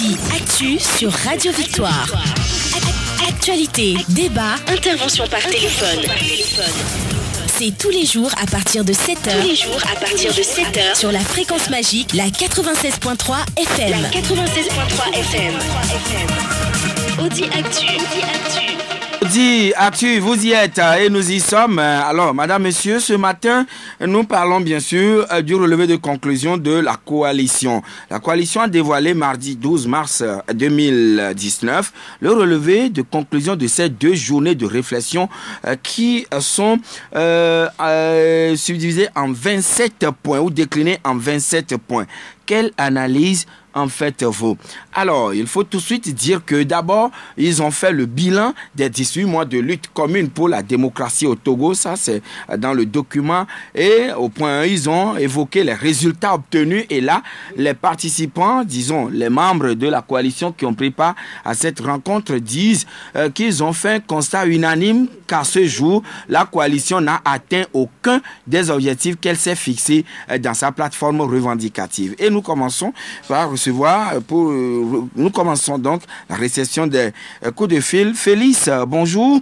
Audi Actu sur Radio Victoire. Actualité, débat, intervention par téléphone. C'est tous les jours à partir de 7h. Sur la fréquence magique, la 96.3 FM. Audi Actu. Audi Actu, vous y êtes et nous y sommes. Alors, madame, monsieur, ce matin, nous parlons bien sûr du relevé de conclusion de la coalition. La coalition a dévoilé mardi 12 mars 2019 le relevé de conclusion de ces 2 journées de réflexion qui sont subdivisées en 27 points ou déclinées en 27 points. Quelle analyse en faites-vous? Alors, il faut tout de suite dire que d'abord, ils ont fait le bilan des 18 mois de lutte commune pour la démocratie au Togo. Ça, c'est dans le document. Et au point 1, ils ont évoqué les résultats obtenus. Et là, les participants, disons, les membres de la coalition qui ont pris part à cette rencontre disent qu'ils ont fait un constat unanime qu'à ce jour, la coalition n'a atteint aucun des objectifs qu'elle s'est fixés dans sa plateforme revendicative. Et nous commençons par nous commençons donc la réception des coups de fil. Félix, bonjour.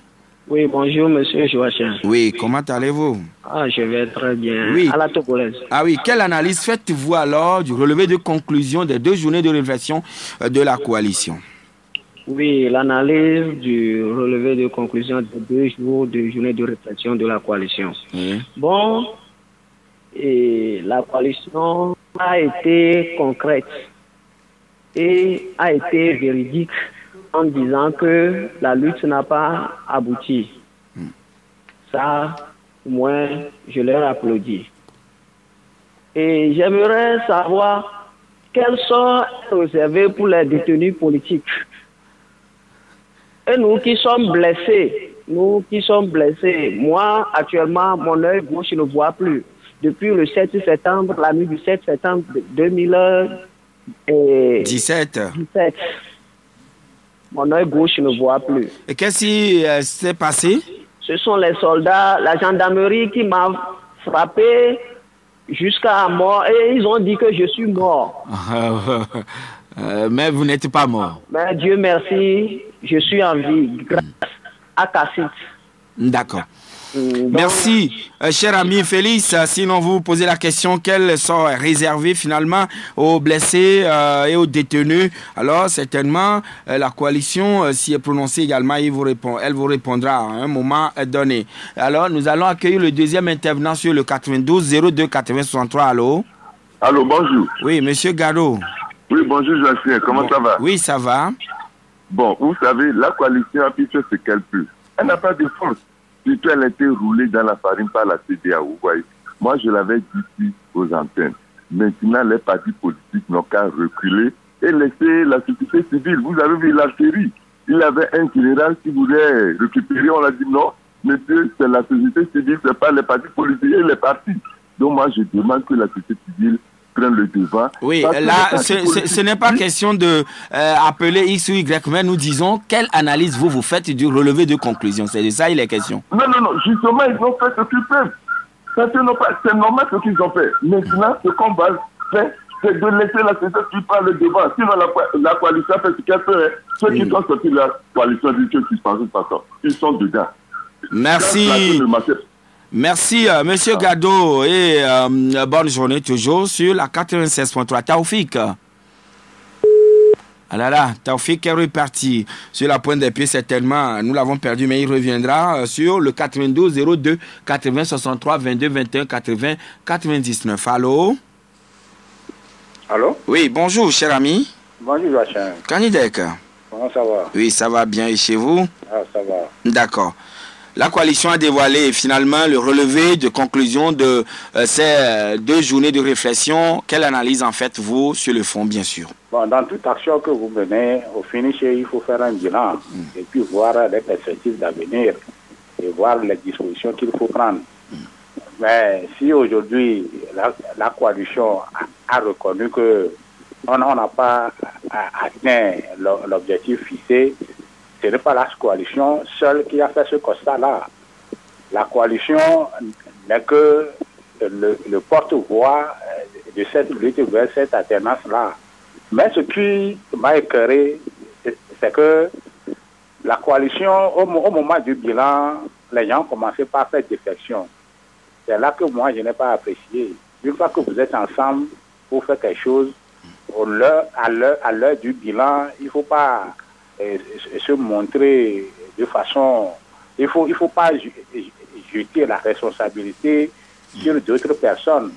Oui, bonjour, monsieur Joachim. Oui, comment allez-vous? Je vais très bien. Oui. À la togolaise. Oui, quelle analyse faites-vous alors du relevé de conclusion des 2 journées de réflexion de la coalition? Oui, l'analyse du relevé de conclusion des 2 jours de journée de réflexion de la coalition. Oui. Bon, et la coalition a été concrète et a été véridique en disant que la lutte n'a pas abouti. Ça, au moins, je leur applaudis. Et j'aimerais savoir quels sont réservés pour les détenus politiques. Et nous qui sommes blessés, moi, actuellement, mon œil gauche ne voit plus. Depuis le 7 septembre, la nuit du 7 septembre 2017, mon œil gauche ne voit plus. Et qu'est-ce qui s'est passé? Ce sont les soldats, la gendarmerie qui m'a frappé jusqu'à mort et ils ont dit que je suis mort. Mais vous n'êtes pas mort. Mais Dieu merci, je suis en vie grâce à Cassit. D'accord. Merci, cher ami Félix. Sinon, vous posez la question, quels sont réservés finalement aux blessés et aux détenus? Alors, certainement, la coalition s'y est prononcée également. Elle vous répondra à un moment donné. Alors, nous allons accueillir le deuxième intervenant sur le 92 02 80 63. Allô? Allô, bonjour. Oui, monsieur Gado. Oui, bonjour, Joachim. Comment ça va? Oui, ça va. Bon, vous savez, la coalition a pu faire ce qu'elle peut. Elle n'a pas de force. Surtout, elle a été roulée dans la farine par la CDAO, vous voyez. Moi, je l'avais dit ici aux antennes. Maintenant, les partis politiques n'ont qu'à reculer et laisser la société civile. Vous avez vu l'Algérie. Il y avait un général qui voulait récupérer. On a dit non, monsieur, c'est la société civile, c'est pas les partis politiques et les partis. Donc, moi, je demande que la société civile prenne le devant. Oui, là, ce n'est pas question de appeler X ou Y, mais nous disons quelle analyse vous faites du relevé de conclusion. C'est de ça il est question. Non, justement, ils ont fait ce qu'ils peuvent. C'est normal ce qu'ils ont fait. Maintenant, ce qu'on va faire, c'est de laisser la société qui prenne le devant. Sinon, la coalition fait ce qu'elle fait. Ceux qui sont sortis de la coalition disent qu'ils ils sont dedans. Merci. Merci, monsieur Gado, et bonne journée toujours sur la 96.3. Taoufik. Ah là là, Taoufik est reparti sur la pointe des pieds, certainement. Nous l'avons perdu, mais il reviendra sur le 92 02 80 63 22 21 80 99. Allô? Allô? Oui, bonjour, cher ami. Bonjour, Joachim. Kanidek. Comment ça va? Oui, ça va bien. Et chez vous? Ah, ça va. D'accord. La coalition a dévoilé finalement le relevé de conclusion de ces 2 journées de réflexion. Quelle analyse en faites-vous sur le fond, bien sûr? Bon, dans toute action que vous menez, au finish, il faut faire un bilan et puis voir les perspectives d'avenir et voir les dispositions qu'il faut prendre. Mais si aujourd'hui la coalition a reconnu que on n'a pas atteint l'objectif fixé, ce n'est pas la coalition seule qui a fait ce constat-là. La coalition n'est que le porte-voix de cette lutte vers cette alternance-là. Mais ce qui m'a écœuré, c'est que la coalition, au moment du bilan, les gens commençaient par faire défection. C'est là que moi, je n'ai pas apprécié. Une fois que vous êtes ensemble pour faire quelque chose, à l'heure du bilan, il ne faut pas se montrer de façon... Il faut pas jeter la responsabilité sur d'autres personnes.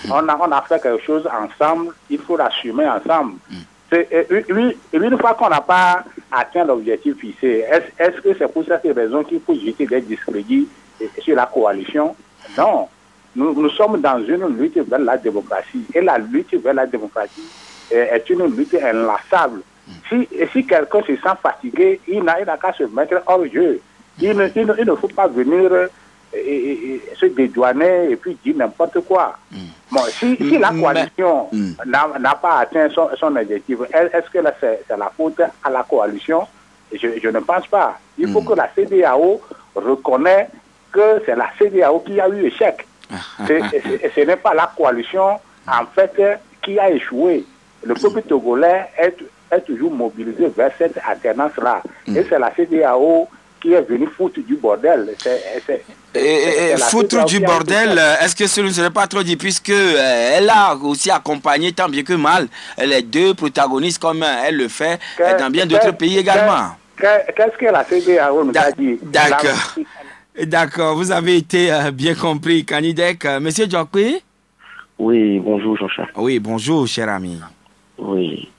On a fait quelque chose ensemble, il faut l'assumer ensemble. Une fois qu'on n'a pas atteint l'objectif fixé, est-ce que c'est pour cette raison qu'il faut jeter des discrédits sur la coalition? Non. Nous sommes dans une lutte vers la démocratie. Et la lutte vers la démocratie est une lutte inlassable. Si quelqu'un se sent fatigué, il n'a qu'à se mettre hors jeu. Il ne faut pas venir se dédouaner et puis dire n'importe quoi. Bon, si la coalition n'a pas atteint son objectif, est-ce que c'est la faute à la coalition? Je ne pense pas. Il faut que la CEDEAO reconnaisse que c'est la CEDEAO qui a eu échec. Ce n'est pas la coalition, en fait, qui a échoué. Le peuple togolais est toujours mobilisé vers cette alternance-là. Et c'est la CEDEAO qui est venue foutre du bordel. Foutre du bordel, est-ce que ce ne serait pas trop dit, puisque elle a aussi accompagné tant bien que mal les deux protagonistes comme elle le fait dans bien d'autres pays également. Qu'est-ce que la CEDEAO nous a dit? D'accord. D'accord, vous avez été bien compris, Kanidek. Monsieur Djokwe? Oui, bonjour Jean-Charles. Oui, bonjour, cher ami. Oui.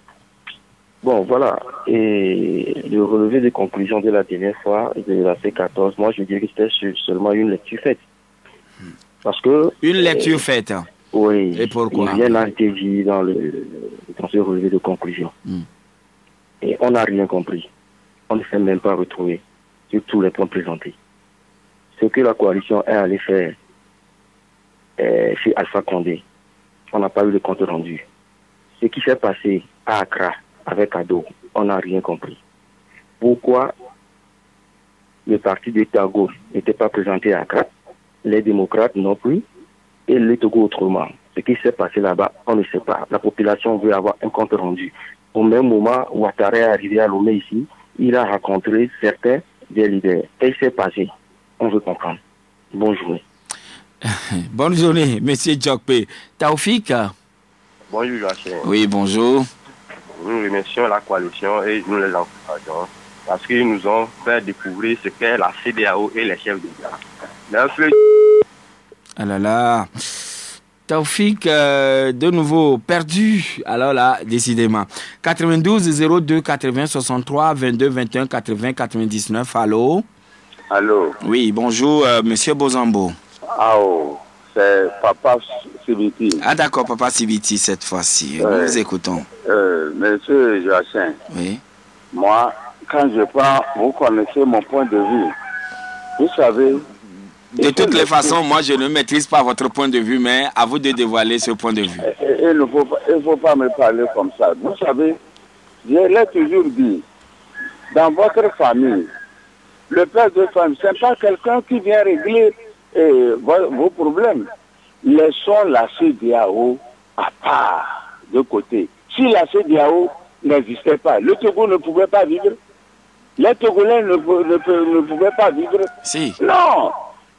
Bon, voilà. Et le relevé des conclusions de la dernière fois, de la C14, moi je dirais que c'était seulement une lecture faite. Parce que... Une lecture faite? Oui. Et pourquoi? Rien n'a été dit dans ce relevé de conclusions. Et on n'a rien compris. On ne s'est même pas retrouvé sur tous les points présentés. Ce que la coalition est allée faire chez Alpha Condé, on n'a pas eu le compte rendu. Ce qui s'est passé à Accra avec Ado, on n'a rien compris. Pourquoi le parti de Togo n'était pas présenté à Accra, les démocrates non plus, et le Togo autrement. Ce qui s'est passé là-bas, on ne sait pas. La population veut avoir un compte rendu. Au même moment, Ouattara est arrivé à Lomé ici, il a rencontré certains des leaders. Qu'est-ce qui s'est passé? On veut comprendre. Bonne journée. Bonne journée, monsieur Djokpe. Taoufik? Bonjour, Joachim. Oui, bonjour. Nous remercions la coalition et nous les encourageons parce qu'ils nous ont fait découvrir ce qu'est la CEDEAO et les chefs d'État. Ah là là. Taoufik, de nouveau perdu. Alors là, décidément. 92 02 80 63 22 21 80 99. Allô? Allô? Oui, bonjour, monsieur Bozambo. Ah, oh, c'est Papa Sibiti. Ah d'accord, Papa Sibiti cette fois-ci. Nous vous écoutons. Monsieur Joachim. Oui. Moi, quand je parle, vous connaissez mon point de vue. Vous savez... De toutes les façons, moi je ne maîtrise pas votre point de vue, mais à vous de dévoiler ce point de vue. Il ne faut pas me parler comme ça. Vous savez, je l'ai toujours dit, dans votre famille, le père de famille, ce n'est pas quelqu'un qui vient régler vos problèmes. Laissons la CEDEAO à part, de côté. Si la CEDEAO n'existait pas, le Togo ne pouvait pas vivre. Les Togolais ne pouvaient pas vivre. Si. Non,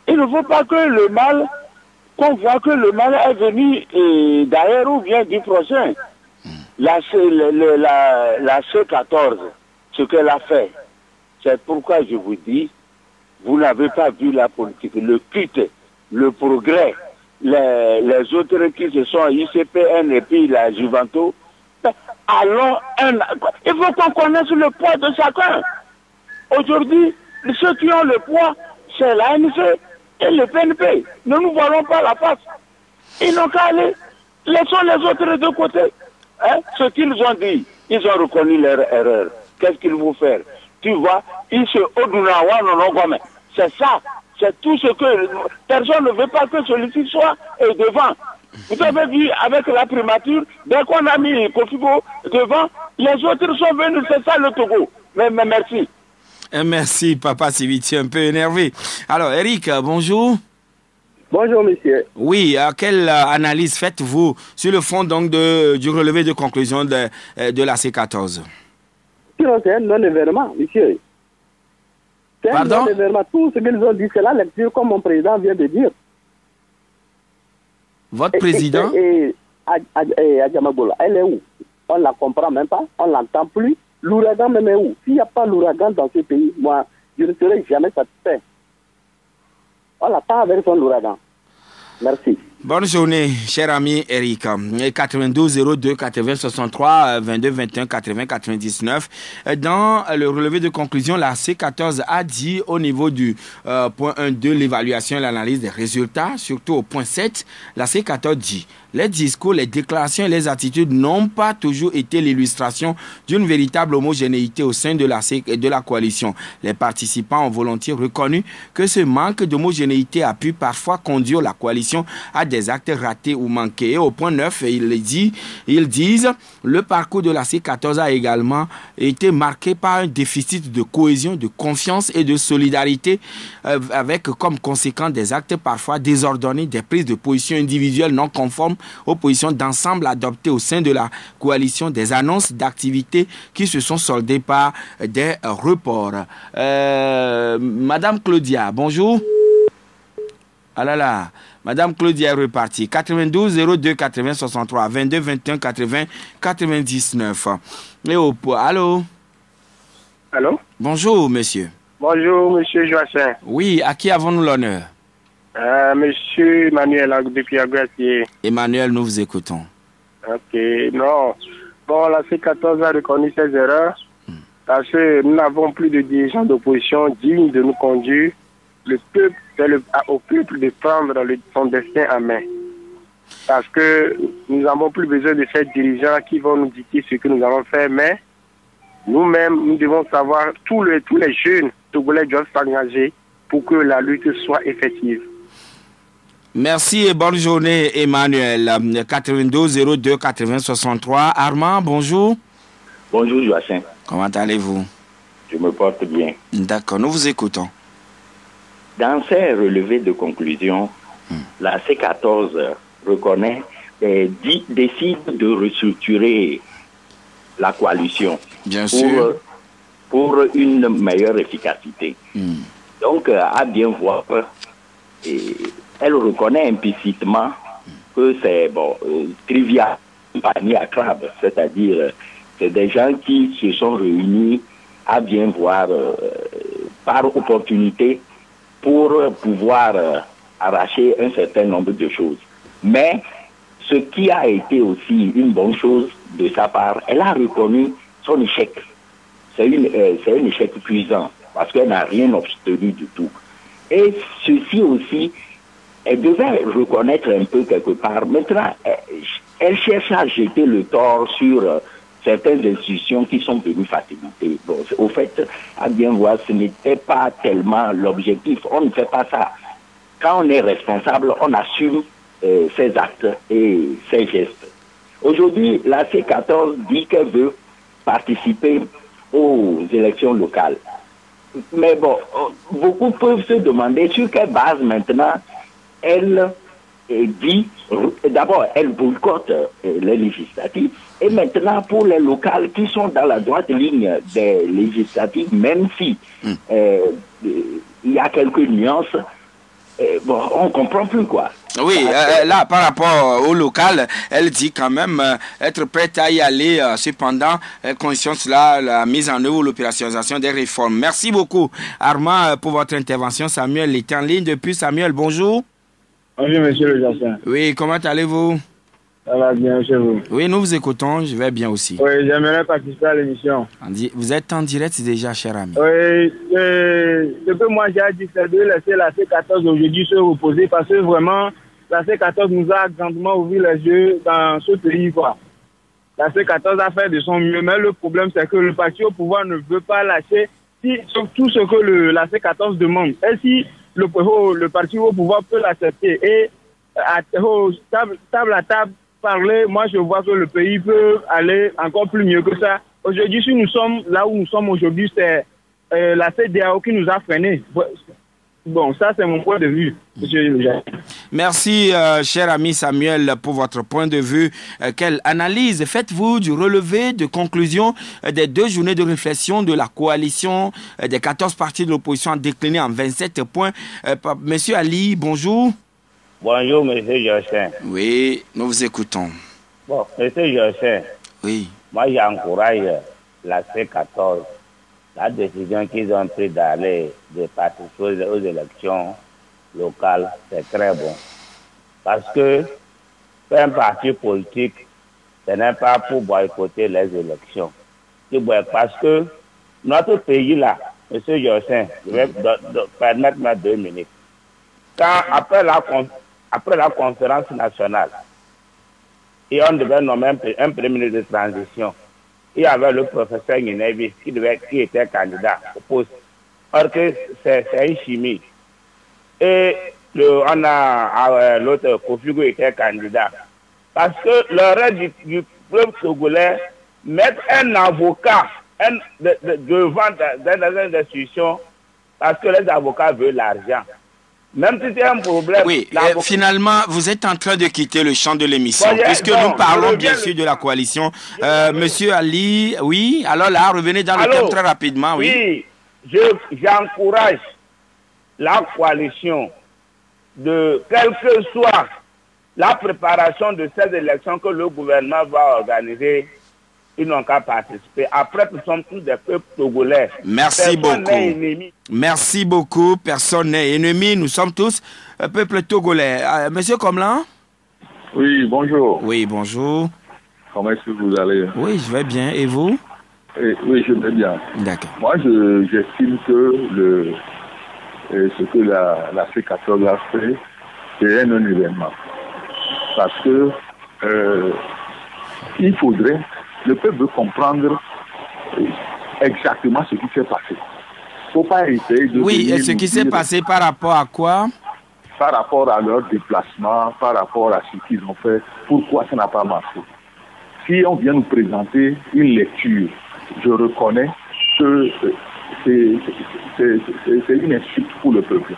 il ne faut pas que le mal, qu'on voit que le mal est venu d'ailleurs ou bien du prochain. La C14, ce qu'elle a fait, c'est pourquoi je vous dis, vous n'avez pas vu la politique, le culte, le progrès, les autres qui se sont ICPN et puis la Juventus. Allons, il faut qu'on connaisse le poids de chacun. Aujourd'hui, ceux qui ont le poids, c'est l'ANC et le PNP. Ne nous voyons pas la face. Ils n'ont qu'à aller. Laissons les autres de côté. Hein? Ce qu'ils ont dit, ils ont reconnu leur erreur. Qu'est-ce qu'il faut faire? Tu vois, ils se odunawanonogomen. C'est ça. C'est tout ce que... Personne ne veut pas que celui-ci soit devant. Vous avez vu avec la primature, dès qu'on a mis Kofigo devant, les autres sont venus, c'est ça le Togo. Mais merci. Merci, Papa Sibiti, un peu énervé. Alors, Eric, bonjour. Bonjour, monsieur. Oui, quelle analyse faites-vous sur le fond donc du relevé de conclusion de la C14? C'est un non-événement, monsieur. C'est un non-événement. Tout ce qu'ils ont dit, c'est la lecture, comme mon président vient de dire. Votre président? Adjamagola, elle est où? On ne la comprend même pas, on ne l'entend plus. L'ouragan même est où? S'il n'y a pas l'ouragan dans ce pays, moi, je ne serai jamais satisfait. On l'attend avec son ouragan. Merci. Bonne journée, cher ami Eric. 92 02 80 63 22 21 80 99. Dans le relevé de conclusion, la C14 a dit au niveau du point 1.2, l'évaluation et l'analyse des résultats, surtout au point 7, la C14 dit: les discours, les déclarations et les attitudes n'ont pas toujours été l'illustration d'une véritable homogénéité au sein de la coalition. Les participants ont volontiers reconnu que ce manque d'homogénéité a pu parfois conduire la coalition à des actes ratés ou manqués. Et au point 9, ils disent: le parcours de la C14 a également été marqué par un déficit de cohésion, de confiance et de solidarité, avec comme conséquence des actes parfois désordonnés, des prises de position individuelles non conformes aux positions d'ensemble adoptées au sein de la coalition, des annonces d'activités qui se sont soldées par des reports. Madame Claudia, bonjour. Ah là là, Madame Claudia est repartie. 92 02 80 63 22 21 80 99. Allô? Allô? Bonjour, monsieur. Bonjour, monsieur Joachim. Oui, à qui avons-nous l'honneur? Monsieur Emmanuel, depuis Aguatier. Emmanuel, nous vous écoutons. Ok, non. Bon, la C14 a reconnu ses erreurs parce que nous n'avons plus de dirigeants d'opposition dignes de nous conduire. Le peuple, c'est au peuple de prendre son destin en main. Parce que nous n'avons plus besoin de ces dirigeants qui vont nous dicter ce que nous allons faire, mais nous-mêmes, nous devons savoir, tous les jeunes Togolais doivent s'engager pour que la lutte soit effective. Merci et bonne journée, Emmanuel. 92 02 80 63. Armand, bonjour. Bonjour, Joachim. Comment allez-vous? Je me porte bien. D'accord, nous vous écoutons. Dans ces relevés de conclusion, la C14 reconnaît et décide de restructurer la coalition. Bien sûr. Pour une meilleure efficacité. Donc, à bien voir, elle reconnaît implicitement que c'est trivial, panier à crabe, c'est-à-dire c'est des gens qui se sont réunis à bien voir par opportunité pour pouvoir arracher un certain nombre de choses. Mais ce qui a été aussi une bonne chose de sa part, elle a reconnu son échec. C'est un échec cuisant parce qu'elle n'a rien obtenu du tout. Et ceci aussi, elle devait reconnaître un peu quelque part. Maintenant, elle cherche à jeter le tort sur certaines institutions qui sont venues faciliter. Bon, au fait, à bien voir, ce n'était pas tellement l'objectif. On ne fait pas ça. Quand on est responsable, on assume ses actes et ses gestes. Aujourd'hui, la C14 dit qu'elle veut participer aux élections locales. Mais bon, beaucoup peuvent se demander sur quelle base maintenant elle dit, d'abord elle boycotte les législatives, et maintenant pour les locales qui sont dans la droite ligne des législatives, même si il y a quelques nuances, on ne comprend plus quoi. Oui, là, par rapport au local, elle dit quand même être prête à y aller. Cependant, elle conditionne cela, la mise en œuvre ou l'opérationnalisation des réformes. Merci beaucoup, Armand, pour votre intervention. Samuel est en ligne depuis. Samuel, bonjour. Bonjour, monsieur le Jassin. Oui, comment allez-vous? Ça va bien chez vous? Oui, nous vous écoutons. Je vais bien aussi. Oui, j'aimerais participer à l'émission. Vous êtes en direct déjà, cher ami. Oui, ce que moi j'ai dit, c'est de laisser la C14 aujourd'hui se reposer parce que vraiment, la C14 nous a grandement ouvert les yeux dans ce pays, quoi. La C14 a fait de son mieux, mais le problème, c'est que le parti au pouvoir ne veut pas lâcher tout ce que la C14 demande. Et si le parti au pouvoir peut l'accepter et table à table parler, moi je vois que le pays peut aller encore plus mieux que ça. Aujourd'hui, si nous sommes là où nous sommes aujourd'hui, c'est la CEDEAO qui nous a freinés. Bon, ça c'est mon point de vue, monsieur Louja. Merci, cher ami Samuel, pour votre point de vue. Quelle analyse faites-vous du relevé de conclusion des 2 journées de réflexion de la coalition des 14 partis de l'opposition déclinés en 27 points? Monsieur Ali, bonjour. Bonjour, monsieur Jossin. Oui, nous vous écoutons. Bon, monsieur Jossin. Oui. Moi, j'encourage la C14. La décision qu'ils ont prise de participer aux élections locales, c'est très bon. Parce que un parti politique, ce n'est pas pour boycotter les élections. Parce que notre pays là, M. Jossin, je vais permettre-moi 2 minutes. Après la conférence nationale, et on devait nommer un premier ministre de transition, il y avait le professeur Guinévi qui était candidat au poste. Or que c'est une chimie. Et on a l'autre Kofigo était candidat. Parce que le reste du peuple togolais mettre un avocat devant des institutions parce que les avocats veulent l'argent. Même si c'est un problème... Oui, finalement, vous êtes en train de quitter le champ de l'émission, puisque nous parlons bien sûr de la coalition. Monsieur Ali, oui, alors là, revenez dans le thème très rapidement. Oui, j'encourage la coalition de, quelle que soit la préparation de ces élections que le gouvernement va organiser, ils n'ont qu'à participer. Après, nous sommes tous des peuples togolais. Merci beaucoup. Merci beaucoup. Personne n'est ennemi. Nous sommes tous un peuple togolais. Monsieur Komlan? Oui, bonjour. Oui, bonjour. Comment est-ce que vous allez? Oui, je vais bien. Et vous? Oui, je vais bien. D'accord. Moi, j'estime que ce que la C14 a fait, c'est un événement. Parce que il faudrait... Le peuple veut comprendre exactement ce qui s'est passé. Il ne faut pas essayer de... Oui, et ce qui s'est passé par rapport à quoi? Par rapport à leur déplacement, par rapport à ce qu'ils ont fait, pourquoi ça n'a pas marché. Si on vient nous présenter une lecture, je reconnais que c'est une insulte pour le peuple.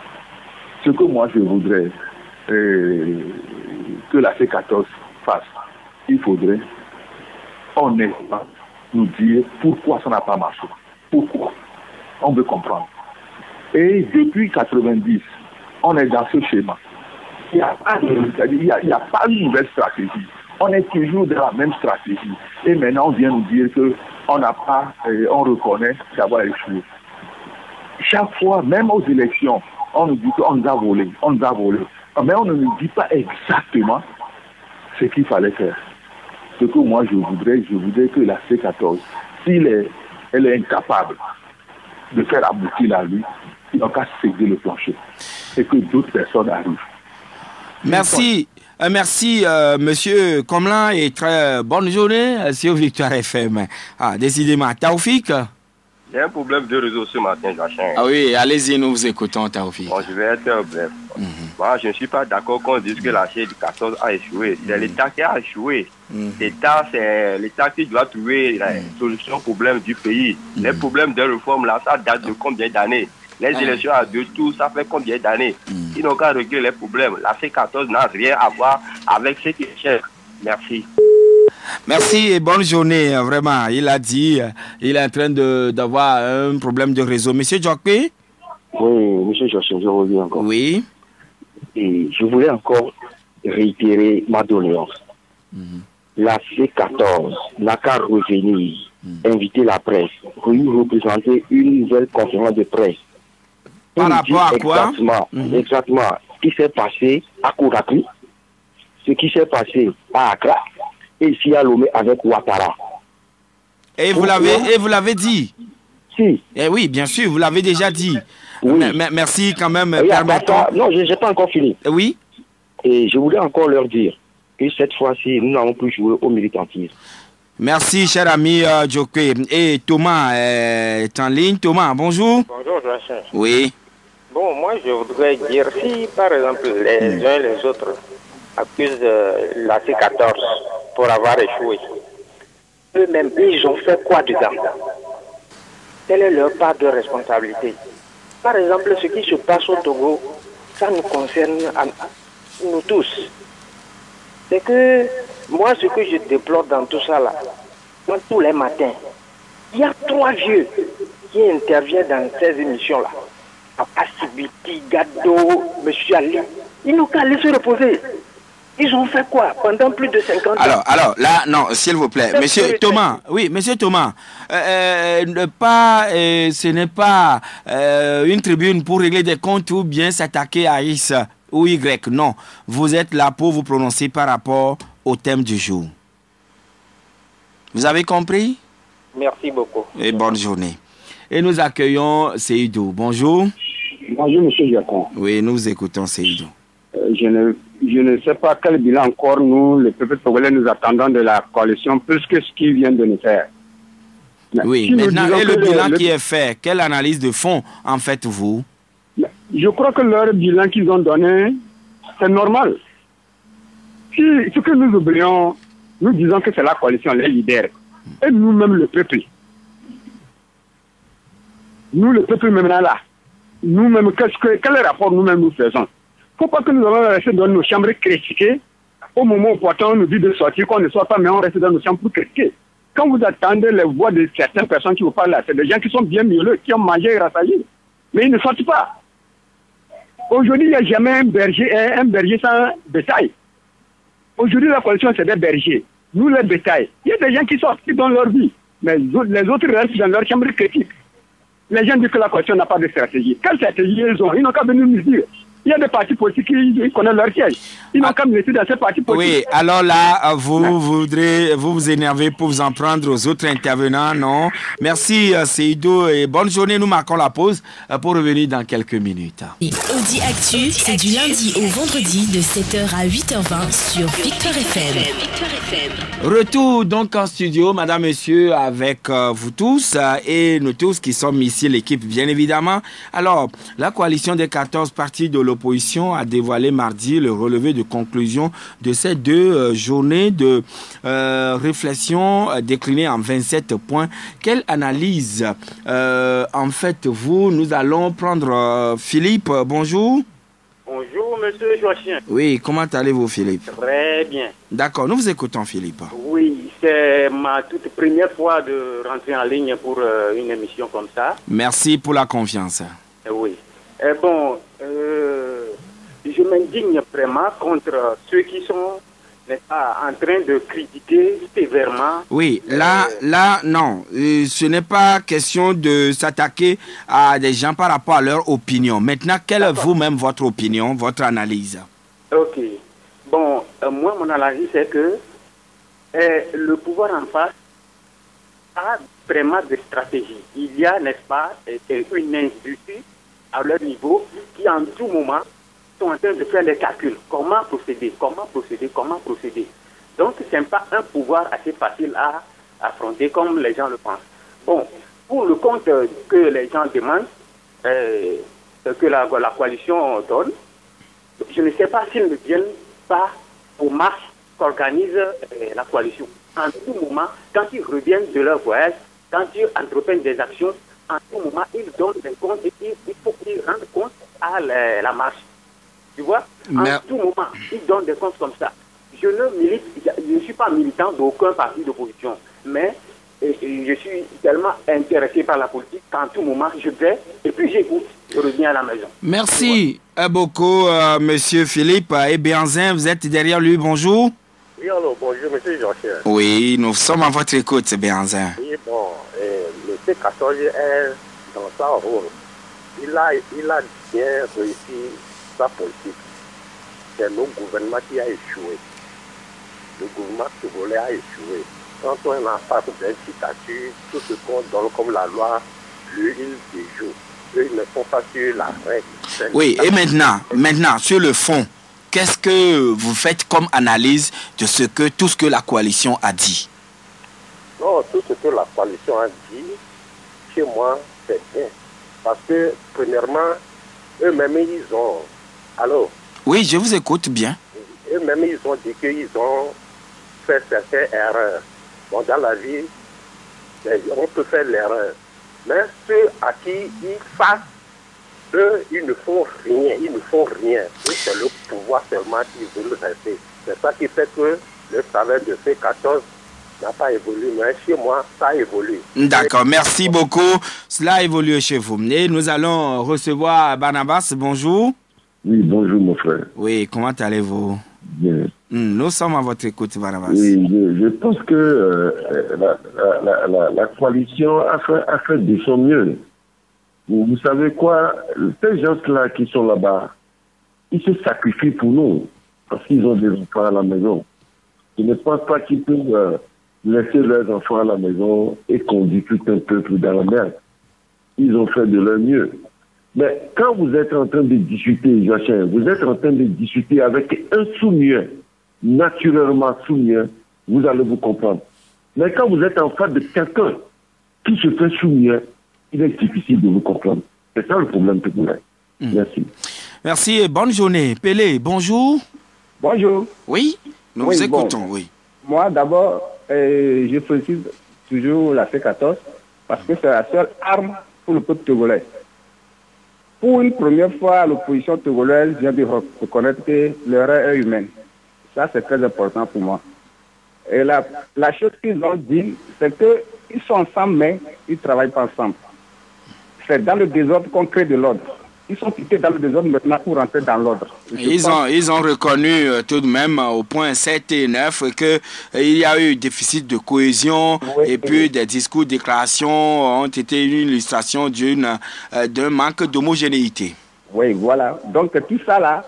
Ce que moi je voudrais que la C14 fasse, il faudrait honnêtement nous dire pourquoi ça n'a pas marché. Pourquoi? On veut comprendre. Et depuis 90, on est dans ce schéma. Il n'y a pas une nouvelle stratégie. On est toujours dans la même stratégie. Et maintenant, on vient nous dire qu'on n'a pas, on reconnaît d'avoir échoué. Chaque fois, même aux élections, on nous dit qu'on nous a volé, on nous a volé. Mais on ne nous dit pas exactement ce qu'il fallait faire. Ce que moi je voudrais que la C14, si elle est incapable de faire aboutir la lutte, il n'a qu'à céder le plancher et que d'autres personnes arrivent. Merci. Merci, monsieur Komlan, et très bonne journée sur Victoire FM. Décidément, Taoufik. Il y a un problème de réseau ce matin, Joachim. Ah oui, allez-y, nous vous écoutons, Taoufik. Bon, je vais être bref. Moi, je ne suis pas d'accord qu'on dise que la C14 a échoué. C'est l'État qui a échoué. L'État, c'est l'État qui doit trouver la solution au problème du pays. Les problèmes de réforme, là, ça date de combien d'années? Les élections à 2 tours, ça fait combien d'années? Ils n'ont qu'à régler les problèmes. La C14 n'a rien à voir avec ce qui est cher. Merci. Merci et bonne journée. Vraiment, il a dit, il est en train d'avoir un problème de réseau. Monsieur Djokwe? Oui, monsieur Joachim, je reviens encore. Oui. Et je voulais encore réitérer ma doléance. La C14 n'a qu'à revenir, inviter la presse, représenter une nouvelle conférence de presse. Par rapport à quoi? Exactement ce qui s'est passé à Conakry, ce qui s'est passé à Accra, et ici à Lomé avec Ouattara. Et vous l'avez dit? Si. Eh oui, bien sûr, vous l'avez déjà dit. Oui. Merci quand même. Non, je n'ai pas encore fini. Oui. Et je voulais encore leur dire que cette fois-ci, nous n'avons plus joué au militantisme. Merci, cher ami Djokwe. Et Thomas est en ligne. Thomas, bonjour. Bonjour, Joachim. Oui. Bon, moi, je voudrais dire, si par exemple les uns et les autres accusent la C14 pour avoir échoué, eux-mêmes, ils ont fait quoi dedans? Quelle est leur part de responsabilité? Par exemple, ce qui se passe au Togo, ça nous concerne nous tous. C'est que moi, ce que je déplore dans tout ça là, moi, tous les matins, il y a 3 vieux qui interviennent dans ces émissions-là. Papa Sibiti, Gado, Monsieur Ali, ils n'ont qu'à aller se reposer. Ils ont fait quoi pendant plus de 50 ans? Alors, là, non, s'il vous plaît. Monsieur Thomas, oui, monsieur Thomas, ce n'est pas une tribune pour régler des comptes ou bien s'attaquer à X ou Y. Non, vous êtes là pour vous prononcer par rapport au thème du jour. Vous avez compris? Merci beaucoup. Et bonne journée. Et nous accueillons Seydou. Bonjour. Bonjour, monsieur Jacon. Oui, nous écoutons Seydou. Je ne sais pas quel bilan encore nous, le peuple togolais, nous attendons de la coalition, plus que ce qu'ils viennent de nous faire. Oui, si maintenant, et le bilan qui est fait, quelle analyse de fond en faites-vous? Je crois que leur bilan qu'ils ont donné, c'est normal. Si ce que nous oublions, nous disons que c'est la coalition, les leaders, et nous-mêmes le peuple. Nous, le peuple, même là, nous-mêmes, quel rapport nous-mêmes nous faisons? Il ne faut pas que nous allons rester dans nos chambres critiquer. Au moment opportun, on nous dit de sortir, qu'on ne soit pas, mais on reste dans nos chambres pour critiquer. Quand vous attendez les voix de certaines personnes qui vous parlent là, c'est des gens qui sont bien mielleux, qui ont mangé et rassasié. Mais ils ne sortent pas. Aujourd'hui, il n'y a jamais un berger sans bétail. Aujourd'hui, la coalition, c'est des bergers. Nous, les bétails. Il y a des gens qui sortent, qui donnent leur vie. Mais les autres restent dans leur chambre critique. Les gens disent que la coalition n'a pas de stratégie. Quelle stratégie ils ont? Ils n'ont qu'à venir nous dire. Il y a des partis politiques qui connaissent leur siège. Ils n'ont qu'à me laisser dans ces partis politiques. Oui, alors là, vous vous énerver pour vous en prendre aux autres intervenants, non? Merci, Seydou, et bonne journée. Nous marquons la pause pour revenir dans quelques minutes. Audi Actu, c'est du lundi au vendredi de 7h à 8h20 sur Victoire FM. Retour donc en studio, madame, monsieur, avec vous tous et nous tous qui sommes ici, l'équipe bien évidemment. Alors, la coalition des 14 partis de l'opposition a dévoilé mardi le relevé de conclusion de ces 2 journées de réflexion déclinées en 27 points. Quelle analyse en faites-vous? Nous allons prendre Philippe. Bonjour. Bonjour, monsieur Joachim. Oui, comment allez-vous, Philippe? Très bien. D'accord, nous vous écoutons, Philippe. Oui, c'est ma toute première fois de rentrer en ligne pour une émission comme ça. Merci pour la confiance. Oui. Je m'indigne vraiment contre ceux qui sont en train de critiquer sévèrement. Oui, là, non. Ce n'est pas question de s'attaquer à des gens par rapport à leur opinion. Maintenant, quelle est vous-même votre opinion, votre analyse? Ok. Bon, moi, mon analyse, c'est que le pouvoir en face a vraiment des stratégies. Il y a, n'est-ce pas, une industrie à leur niveau qui, en tout moment, sont en train de faire les calculs. Comment procéder? Donc, ce n'est pas un pouvoir assez facile à affronter comme les gens le pensent. Bon, pour le compte que les gens demandent, que la coalition donne, je ne sais pas s'ils ne viennent pas aux marches qu'organise la coalition. En tout moment, quand ils reviennent de leur voyage, quand ils entreprennent des actions, en tout moment, ils donnent des comptes et il faut qu'ils rendent compte à la marche. Tu vois? En tout moment, ils donnent des comptes comme ça. Je ne suis pas militant d'aucun parti d'opposition, mais je suis tellement intéressé par la politique qu'en tout moment, je vais et puis j'écoute, je reviens à la maison. Merci beaucoup, monsieur Philippe. Et Béanzin, vous êtes derrière lui, bonjour. Oui, alors, bonjour, monsieur Jean-Pierre. Oui, nous sommes à votre écoute, Béanzin. Oui, bon, le C14 est dans sa rôle. Il a bien réussi sa politique. C'est le gouvernement qui a échoué. Le gouvernement togolais a échoué. Quand on est en face d'une dictature, tout ce qu'on donne comme la loi, lui, il déjoue. Eux, ils ne sont pas sur la règle. Oui, et maintenant, sur le fond, qu'est-ce que vous faites comme analyse de tout ce que la coalition a dit? Non, tout ce que la coalition a dit, chez moi, c'est bien. Parce que, premièrement, eux-mêmes, ils ont... Allô? Oui, je vous écoute bien. Eux-mêmes, ils ont dit qu'ils ont fait certaines erreurs. Bon, dans la vie, on peut faire l'erreur. Mais ceux à qui ils fassent eux, ils ne font rien, Eux, c'est le pouvoir seulement qu'ils veulent rester. C'est ça qui fait que le travail de C14 n'a pas évolué, mais chez moi, ça évolue. D'accord, merci beaucoup. Cela a évolué chez vous. Et nous allons recevoir Barnabas. Bonjour. Oui, bonjour mon frère. Oui, comment allez-vous? Bien. Nous sommes à votre écoute, Barnabas. Oui, je pense que la coalition a fait de son mieux. Vous savez quoi? Ces gens-là qui sont là-bas, ils se sacrifient pour nous parce qu'ils ont des enfants à la maison. Je ne pense pas qu'ils peuvent laisser leurs enfants à la maison et conduire tout un peuple dans la merde. Ils ont fait de leur mieux. Mais quand vous êtes en train de discuter, Joachim, vous êtes en train de discuter avec un sous-mieux, naturellement sous-mieux, vous allez vous comprendre. Mais quand vous êtes en face de quelqu'un qui se fait sous-mieux, il est difficile de vous comprendre. C'est ça le problème que vous avez. Merci. Merci et bonne journée. Pelé, bonjour. Bonjour. Oui, nous vous écoutons, oui. Moi, d'abord, je félicite toujours la C14 parce que c'est la seule arme pour le peuple togolais. Pour une première fois, l'opposition togolaise vient de reconnaître que l'erreur est humaine. Ça, c'est très important pour moi. Et la chose qu'ils ont dit, c'est qu'ils sont ensemble, mais ils ne travaillent pas ensemble. C'est dans le désordre qu'on crée de l'ordre. Ils sont quittés dans le désordre maintenant pour rentrer dans l'ordre. Ils ont reconnu tout de même au point 7 et 9 qu'il y a eu déficit de cohésion et puis des discours, déclarations ont été une illustration d'un manque d'homogénéité. Oui, voilà. Donc tout ça là,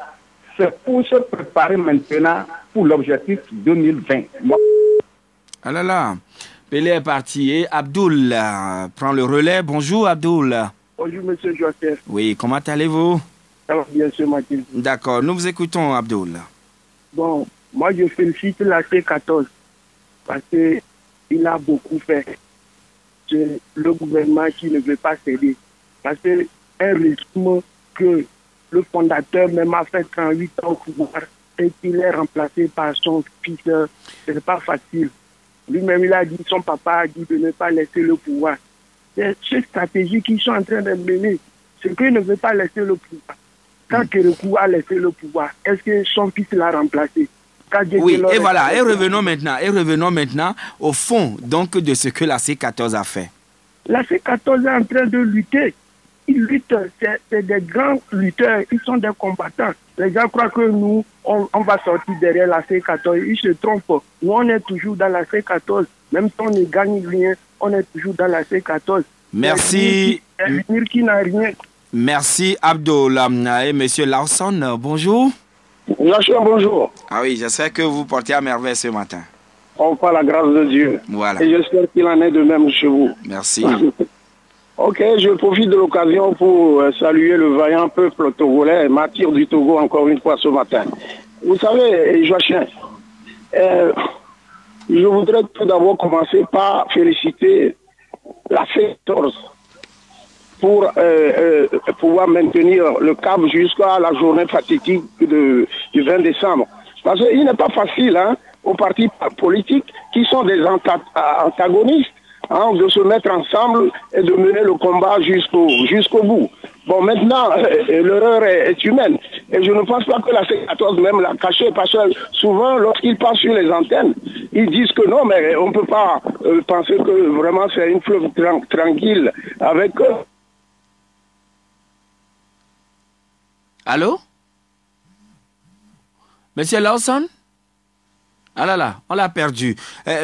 c'est pour se préparer maintenant pour l'objectif 2020. Ah là là, Pelé est parti et Abdoul prend le relais. Bonjour Abdoul. Bonjour, monsieur Joseph. Oui, comment allez-vous? Ça va bien, monsieur Mathilde. D'accord, nous vous écoutons, Abdoul. Bon, moi, je félicite la C14 parce qu'il a beaucoup fait. C'est le gouvernement qui ne veut pas céder. Parce que un rythme que le fondateur même a fait 38 ans au pouvoir et qu'il est remplacé par son fils, ce n'est pas facile. Lui-même, il a dit, son papa a dit de ne pas laisser le pouvoir. C'est cette stratégie qu'ils sont en train de mener. C'est qu'il ne veut pas laisser le pouvoir. Quand Kérékou a laissé le pouvoir, est-ce que son fils l'a remplacé? Oui, et voilà, et revenons maintenant au fond donc de ce que la C14 a fait. La C14 est en train de lutter. Ils luttent, c'est des grands lutteurs, ils sont des combattants. Les gens croient que nous, on va sortir derrière la C14. Ils se trompent. Nous, on est toujours dans la C14. Même si on ne gagne rien, on est toujours dans la C14. Merci. Qui n'a rien. Merci Abdoul. Et monsieur Lawson, bonjour. Bonjour. Ah oui, j'espère que vous portez à merveille ce matin. On parle la grâce de Dieu. Voilà. Et j'espère qu'il en est de même chez vous. Merci. Ok, je profite de l'occasion pour saluer le vaillant peuple togolais, martyr du Togo encore une fois ce matin. Vous savez, Joachim, je voudrais tout d'abord commencer par féliciter la C14 pour pouvoir maintenir le cap jusqu'à la journée fatidique du 20 décembre. Parce qu'il n'est pas facile aux partis politiques qui sont des antagonistes de se mettre ensemble et de mener le combat jusqu'au bout. Bon, maintenant, l'erreur est humaine. Et je ne pense pas que la C14 même l'a caché, parce que souvent, lorsqu'ils passent sur les antennes, ils disent que non, mais on ne peut pas penser que vraiment c'est une fleuve tranquille avec eux. Allô? Monsieur Lawson? Ah là là, on l'a perdu.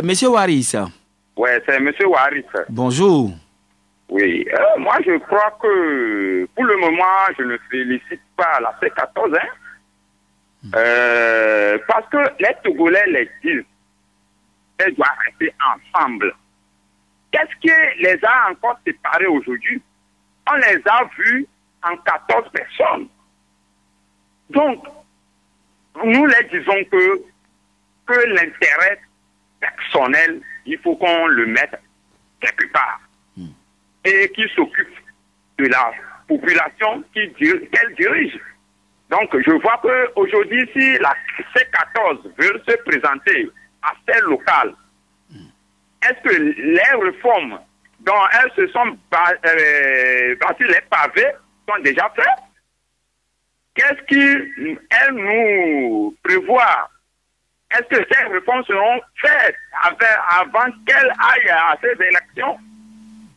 Monsieur Waris. Oui, c'est monsieur Waris. Bonjour. Oui, moi je crois que pour le moment, je ne félicite pas la C14, parce que les Togolais les disent, elles doivent rester ensemble. Qu'est-ce qui les a encore séparés aujourd'hui? On les a vus en 14 personnes. Donc, nous les disons que l'intérêt personnel, il faut qu'on le mette quelque part. Et qui s'occupe de la population qu'elle dirige. Donc, je vois qu'aujourd'hui, si la C14 veut se présenter à celle locale, est-ce que les réformes dont elles se sont bâties, les pavés, sont déjà faites. Qu'est-ce qu'elle nous prévoit? Est-ce que ces réformes seront faites avant qu'elle aille à ces élections?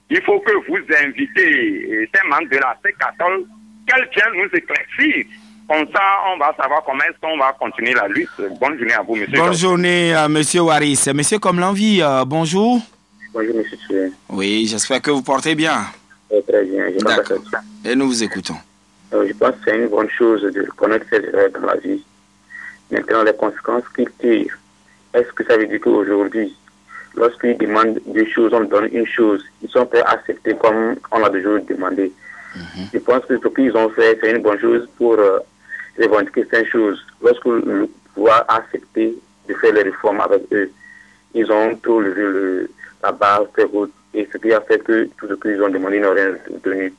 Il faut que vous invitez ces membres de la C14 qu'elles viennent nous éclaircir. Comme ça, on va savoir comment est-ce qu'on va continuer la lutte. Bonne journée à vous, monsieur. Bonne journée, monsieur Waris. Monsieur comme l'envie, bonjour. Bonjour, monsieur Tué. Oui, j'espère que vous portez bien. Très bien, je D'accord. Et nous vous écoutons. Je pense que c'est une bonne chose de connaître ses erreurs dans la vie. Maintenant, les conséquences qu'il tire, est-ce que ça veut dire qu'aujourd'hui, lorsqu'ils demandent des choses, on donne une chose, ils sont prêts à accepter comme on l'a toujours demandé. Je pense que ce qu'ils ont fait, c'est une bonne chose pour revendiquer certaines choses. Lorsque le pouvoir a accepté de faire les réformes avec eux, ils ont tout levé la barre très haute, et ce qui a fait que tout ce qu'ils ont demandé n'ont rien obtenu.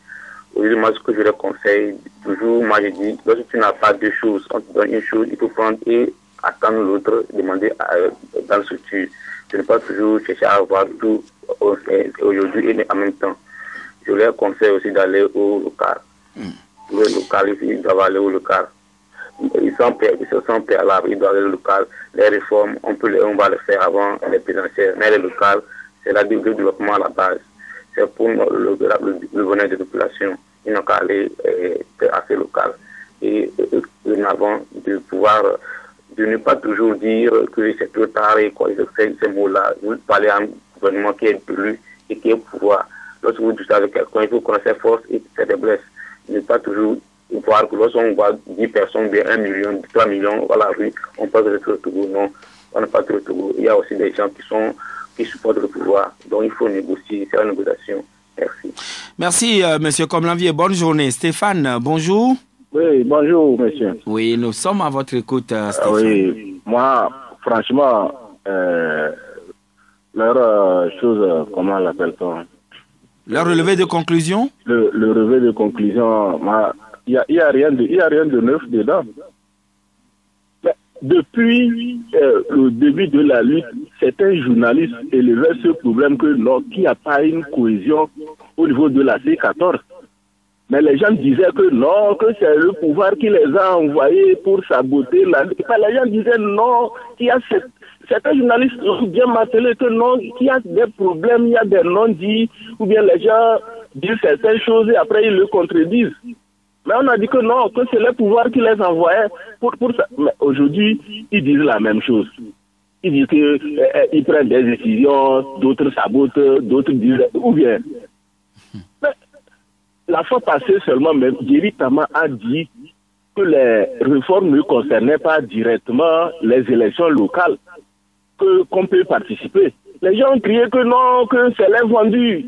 Aujourd'hui, moi, ce que je leur conseille, toujours, moi, je dis, lorsque tu n'as pas deux choses, on te donne une chose, il faut prendre et attendre l'autre, demander dans le futur. Je ne pas toujours chercher à avoir tout aujourd'hui et en même temps. Je leur conseille aussi d'aller au local. Le local, ils doivent aller au local. Ils sont préalables, ils doivent aller au local. Les réformes, on va les faire avant les présidentielles. Mais le local, c'est le développement à la base. C'est pour le bonheur des populations. Ils n'ont qu'à aller à ce local. Et en avant de pouvoir, de ne pas toujours dire que c'est trop tard et quoi, ces mots-là. Vous parlez à un gouvernement qui est élu et qui est au pouvoir. Lorsque vous discutez avec quelqu'un, il faut connaître ses forces et ses faiblesses. Ne pas toujours voir que lorsqu'on voit 10 personnes, de 1 million, 3 millions à la rue, on pense que c'est le Togo. Non, on n'est pas trop Togo. Il y a aussi des gens qui supportent le pouvoir. Donc il faut négocier, c'est une négociation. Merci. Merci, monsieur Comlanvier. Bonne journée. Stéphane, bonjour. Oui, bonjour, monsieur. Oui, nous sommes à votre écoute, Stéphane. Oui, moi, franchement, leur chose, comment l'appelle-t-on? Leur relevé de conclusion? Le relevé de conclusion, il y a rien de neuf dedans. Mais depuis le début de la lutte, certains journalistes élevaient ce problème qu'il n'y a pas une cohésion au niveau de la C14. Mais les gens disaient que non, que c'est le pouvoir qui les a envoyés pour saboter la lutte. Les gens disaient non, qu'il y a certains journalistes ont bien martelé que non, qu'il y a des problèmes, il y a des non-dits, ou bien les gens disent certaines choses et après ils le contredisent. Mais on a dit que non, que c'est le pouvoir qui les envoyait pour ça. Mais aujourd'hui, ils disent la même chose. Ils disent qu'ils prennent des décisions, d'autres sabotent, d'autres disent, ou bien. Mais la fois passée seulement, même, Jerry Tama a dit que les réformes ne concernaient pas directement les élections locales, qu'on peut participer. Les gens ont crié que non, que c'est les vendus,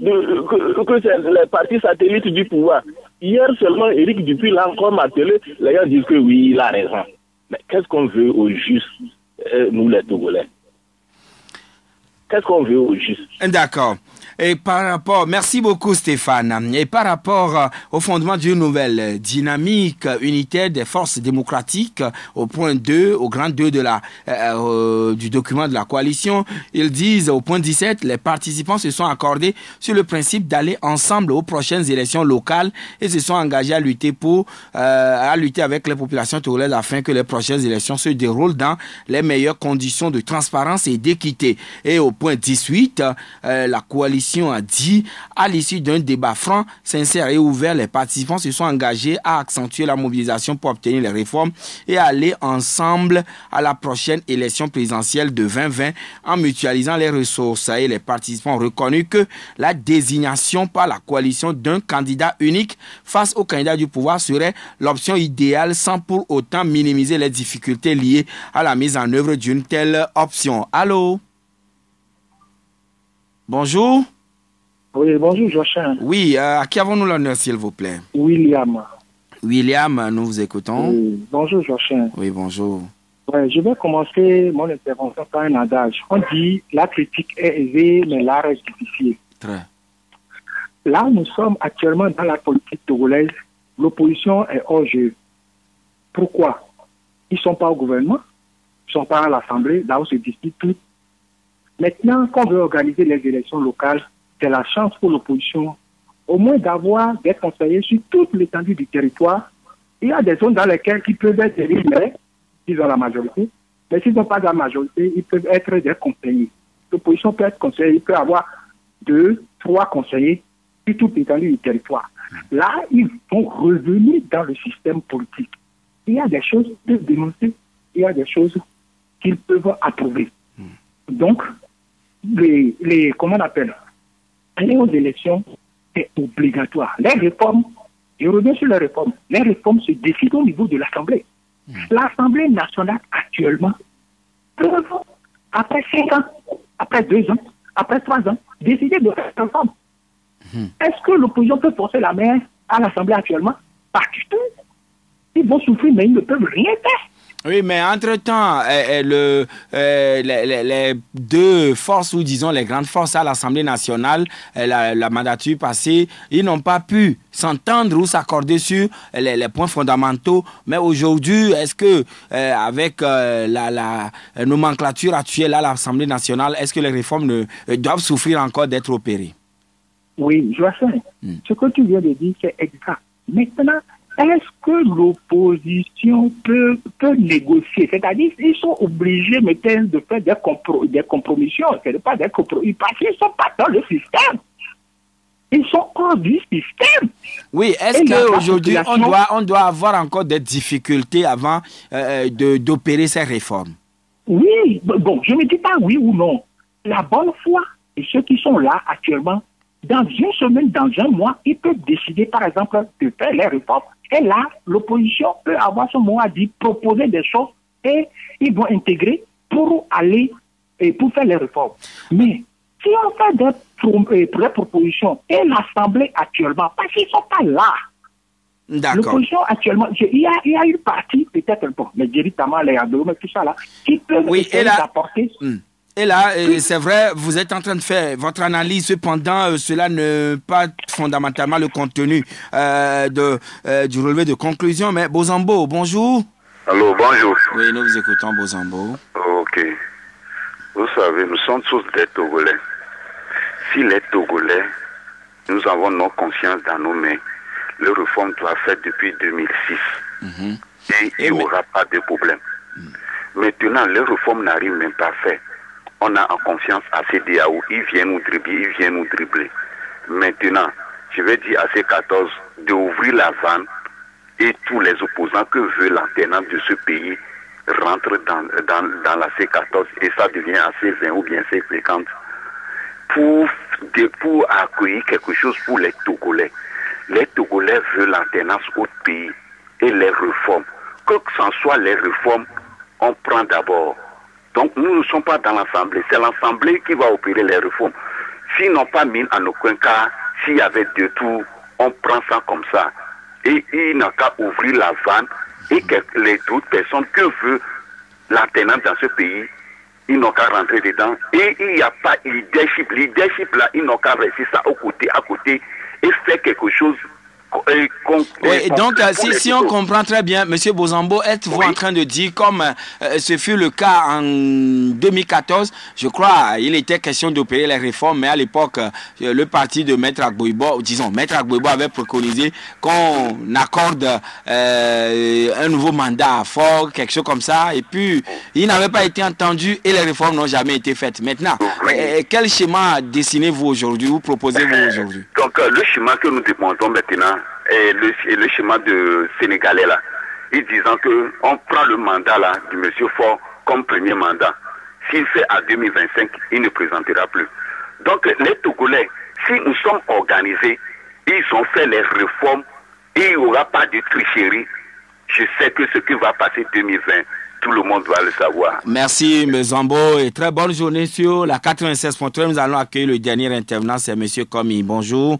que c'est les partis satellites du pouvoir. Hier seulement, Éric Dupuis l'a encore martelé, les gens disent que oui, il a raison. Mais qu'est-ce qu'on veut au juste, nous les Togolais? Qu'est-ce qu'on veut au juste? D'accord. Et par rapport, merci beaucoup Stéphane. Et par rapport au fondement d'une nouvelle dynamique unitaire des forces démocratiques, au point 2, au grand 2 de du document de la coalition, ils disent au point 17, les participants se sont accordés sur le principe d'aller ensemble aux prochaines élections locales et se sont engagés à lutter avec les populations togolaises afin que les prochaines élections se déroulent dans les meilleures conditions de transparence et d'équité. Et au point 18, la coalition a dit, à l'issue d'un débat franc, sincère et ouvert, les participants se sont engagés à accentuer la mobilisation pour obtenir les réformes et à aller ensemble à la prochaine élection présidentielle de 2020 en mutualisant les ressources. Et les participants ont reconnu que la désignation par la coalition d'un candidat unique face au candidat du pouvoir serait l'option idéale sans pour autant minimiser les difficultés liées à la mise en œuvre d'une telle option. Allô? Bonjour. Oui, bonjour Joachim. Oui, à qui avons-nous l'honneur, s'il vous plaît? William. William, nous vous écoutons. Oui, bonjour Joachim. Oui, bonjour. Ouais, je vais commencer mon intervention par un adage. On dit la critique est aisée, mais l'art est difficile. Très. Là, nous sommes actuellement dans la politique togolaise. L'opposition est hors jeu. Pourquoi? Ils ne sont pas au gouvernement, ils ne sont pas à l'Assemblée, là où se discute tout. Maintenant, quand on veut organiser les élections locales, c'est la chance pour l'opposition au moins d'avoir des conseillers sur toute l'étendue du territoire. Il y a des zones dans lesquelles ils peuvent être élus, mais ils ont la majorité. Mais s'ils n'ont pas la majorité, ils peuvent être des conseillers. L'opposition peut être conseiller, il peut avoir 2, 3 conseillers sur toute l'étendue du territoire. Là, ils vont revenir dans le système politique. Il y a des choses qu'ils peuvent dénoncer, il y a des choses qu'ils peuvent approuver. Donc, comment on appelle, aller aux élections, c'est obligatoire. Les réformes, je reviens sur les réformes se décident au niveau de l'Assemblée. L'Assemblée nationale, actuellement, peut, après 5 ans, après 2 ans, après 3 ans, décider de faire une réforme. Est-ce que l'opposition peut forcer la main à l'Assemblée actuellement? Pas du tout. Ils vont souffrir, mais ils ne peuvent rien faire. Oui, mais entre-temps, les deux forces, ou disons les grandes forces à l'Assemblée nationale, la mandature passée, ils n'ont pas pu s'entendre ou s'accorder sur les points fondamentaux. Mais aujourd'hui, est-ce que, avec la nomenclature actuelle à l'Assemblée nationale, est-ce que les réformes doivent souffrir encore d'être opérées? Oui, je vois ça. Ce que tu viens de dire, c'est exact. Maintenant, est-ce que l'opposition peut négocier? C'est-à-dire qu'ils sont obligés maintenant de faire des compromissions. Ce n'est pas des compromis parce qu'ils ne sont pas dans le système. Ils sont hors du système. Oui, est-ce qu'aujourd'hui, on doit avoir encore des difficultés avant d'opérer ces réformes? Oui, bon, je ne me dis pas oui ou non. La bonne foi et ceux qui sont là actuellement, dans une semaine, dans un mois, ils peuvent décider, par exemple, de faire les réformes. Et là, l'opposition peut avoir son mot à dire, proposer des choses et ils vont intégrer pour aller et pour faire les réformes. Mais si on fait des propositions et l'Assemblée actuellement, parce qu'ils ne sont pas là. L'opposition actuellement, il y a une partie, peut-être, bon, les directement, les Adome, tout ça là, qui peuvent essayer d'apporter. Et là, c'est vrai, vous êtes en train de faire votre analyse, cependant, cela ne pas fondamentalement le contenu du relevé de conclusion. Mais Bozambo, bonjour. Allô, bonjour. Oui, nous vous écoutons, Bozambo. Ok. Vous savez, nous sommes tous des Togolais. Si les Togolais, nous avons nos consciences dans nos mains, les réformes doivent être faites depuis 2006. Et il n'y aura pas de problème. Maintenant, les réformes n'arrivent même pas à faire. On a en confiance à CEDEAO, ils viennent nous dribbler, Maintenant, je vais dire à C14 d'ouvrir la vanne et tous les opposants que veut l'intendant de ce pays rentrent dans la C14 et ça devient à C20 ou bien C50 pour accueillir quelque chose pour les Togolais. Les Togolais veulent l'alternance au pays et les réformes. Que ce soit les réformes, on prend d'abord. Donc nous ne sommes pas dans l'Assemblée, c'est l'Assemblée qui va opérer les réformes. S'ils n'ont pas mis en aucun cas, s'il y avait deux tours, on prend ça comme ça. Et il n'a qu'à ouvrir la vanne et que les autres personnes que veut l'alternance dans ce pays, ils n'ont qu'à rentrer dedans. Et il n'y a pas leadership. Leadership là, ils n'ont qu'à rester ça à côté et faire quelque chose. Oui, donc si on comprend très bien, M. Bozambo, êtes-vous en train de dire, comme ce fut le cas en 2014, je crois, il était question d'opérer les réformes, mais à l'époque, le parti de Maître Agboibo, disons, Maître Agboibo avait préconisé qu'on accorde un nouveau mandat fort, quelque chose comme ça, et puis il n'avait pas été entendu et les réformes n'ont jamais été faites. Maintenant, quel schéma dessinez-vous aujourd'hui, ou proposez-vous aujourd'hui? Donc, le schéma que nous demandons maintenant, et le schéma de Sénégalais là, ils disant que on prend le mandat là du monsieur Faure comme premier mandat. S'il fait à 2025, il ne présentera plus. Donc les Togolais, si nous sommes organisés, ils ont fait les réformes et il n'y aura pas de tricherie. Je sais que ce qui va passer 2020, tout le monde doit le savoir. Merci M. Zambo et très bonne journée sur la 96.3. Nous allons accueillir le dernier intervenant, c'est M. Komi. Bonjour.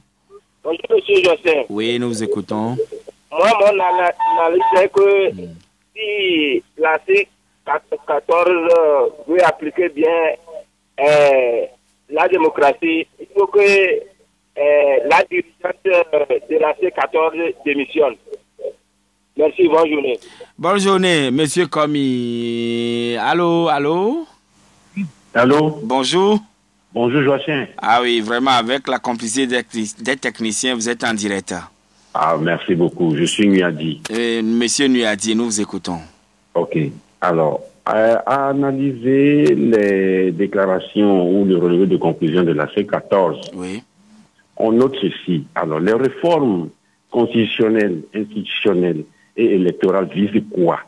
Bonjour, M. Joseph. Oui, nous vous écoutons. Moi, mon analyse est que si la C14 veut appliquer bien la démocratie, il faut que la dirigeante de la C14 démissionne. Merci, bonne journée. Bonne journée, M. Komi. Allô, allô? Allô? Bonjour. Bonjour Joachim. Ah oui, vraiment, avec la complicité des techniciens, vous êtes en direct. Ah, merci beaucoup. Je suis Nuadi. Monsieur Nuadi, nous vous écoutons. Ok. Alors, à analyser les déclarations ou le relevé de conclusion de la C14, oui, on note ceci. Alors, les réformes constitutionnelles, institutionnelles et électorales visent quoi?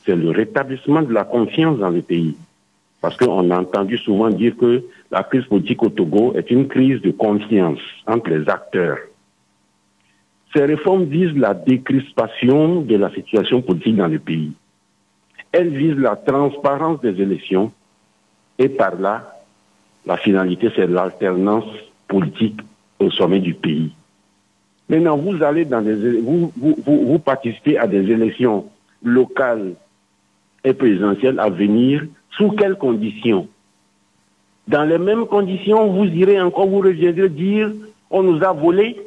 C'est le rétablissement de la confiance dans le pays. Parce qu'on a entendu souvent dire que la crise politique au Togo est une crise de confiance entre les acteurs. Ces réformes visent la décrispation de la situation politique dans le pays. Elles visent la transparence des élections et par là, la finalité, c'est l'alternance politique au sommet du pays. Maintenant, vous allez dans vous participez à des élections locales et présidentielles à venir. Sous quelles conditions? Dans les mêmes conditions, vous irez encore, vous reviendrez dire, on nous a volé.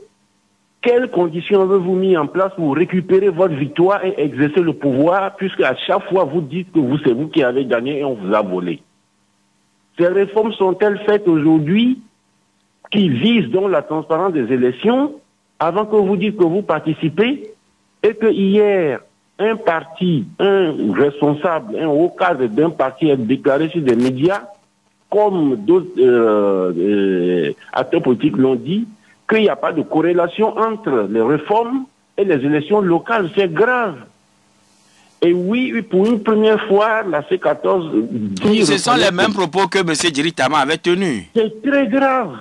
Quelles conditions avez-vous mis en place pour récupérer votre victoire et exercer le pouvoir, puisque à chaque fois vous dites que c'est vous qui avez gagné et on vous a volé? Ces réformes sont-elles faites aujourd'hui qui visent donc la transparence des élections avant que vous dites que vous participez et que hier, un parti, un responsable, un haut cadre d'un parti a déclaré sur des médias, comme d'autres acteurs politiques l'ont dit, qu'il n'y a pas de corrélation entre les réformes et les élections locales. C'est grave. Et oui, pour une première fois, la C14... Ce sont les mêmes propos que M. Djiritama avait tenus. C'est très grave.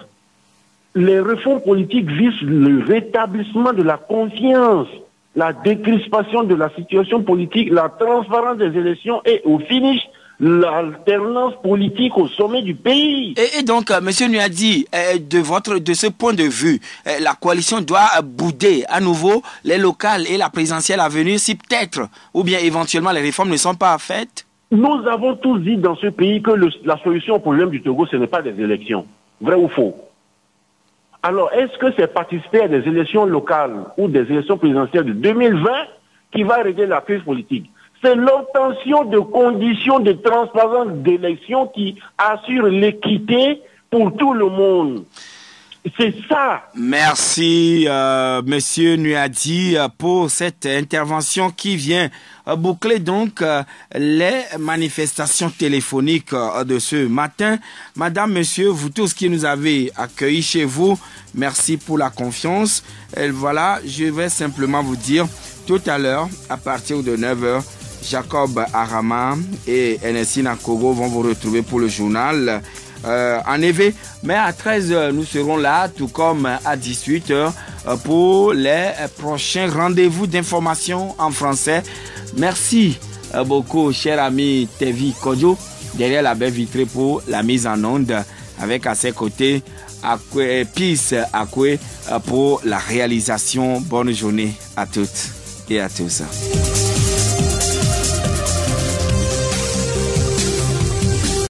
Les réformes politiques visent le rétablissement de la confiance, la décrispation de la situation politique, la transparence des élections et au finish, l'alternance politique au sommet du pays. Et donc, M. Nuadi, de ce point de vue, la coalition doit bouder à nouveau les locales et la présidentielle à venir si peut-être, ou bien éventuellement les réformes ne sont pas faites? Nous avons tous dit dans ce pays que la solution au problème du Togo, ce n'est pas des élections. Vrai ou faux? Alors, est-ce que c'est participer à des élections locales ou des élections présidentielles de 2020 qui va régler la crise politique? C'est l'obtention de conditions de transparence d'élections qui assurent l'équité pour tout le monde. C'est ça. Merci, Monsieur Nuadi, pour cette intervention qui vient boucler donc les manifestations téléphoniques de ce matin. Madame, Monsieur, vous tous qui nous avez accueillis chez vous, merci pour la confiance. Et voilà, je vais simplement vous dire tout à l'heure, à partir de 9h, Jacob Arama et NSI Nakogo vont vous retrouver pour le journal en éveil. Mais à 13h, nous serons là, tout comme à 18h, pour les prochains rendez-vous d'information en français. Merci beaucoup, cher ami Tevi Kodjo, derrière la baie vitrée pour la mise en onde, avec à ses côtés Peace Akwe pour la réalisation. Bonne journée à toutes et à tous.